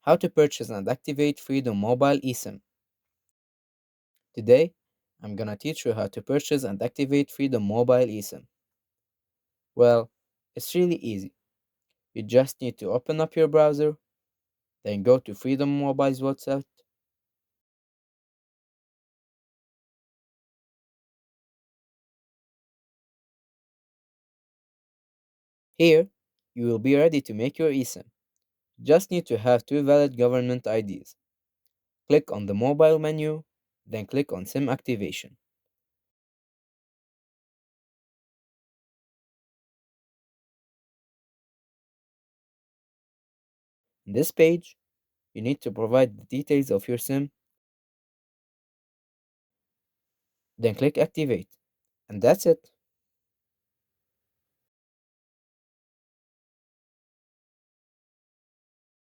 How to purchase and activate Freedom Mobile eSIM. Today, I'm gonna teach you how to purchase and activate Freedom Mobile eSIM. Well, it's really easy. You just need to open up your browser, then go to Freedom Mobile's website. Here, you will be ready to make your eSIM. Just need to have two valid government IDs. Click on the mobile menu, then click on SIM activation. In this page, you need to provide the details of your SIM, then click activate. And that's it.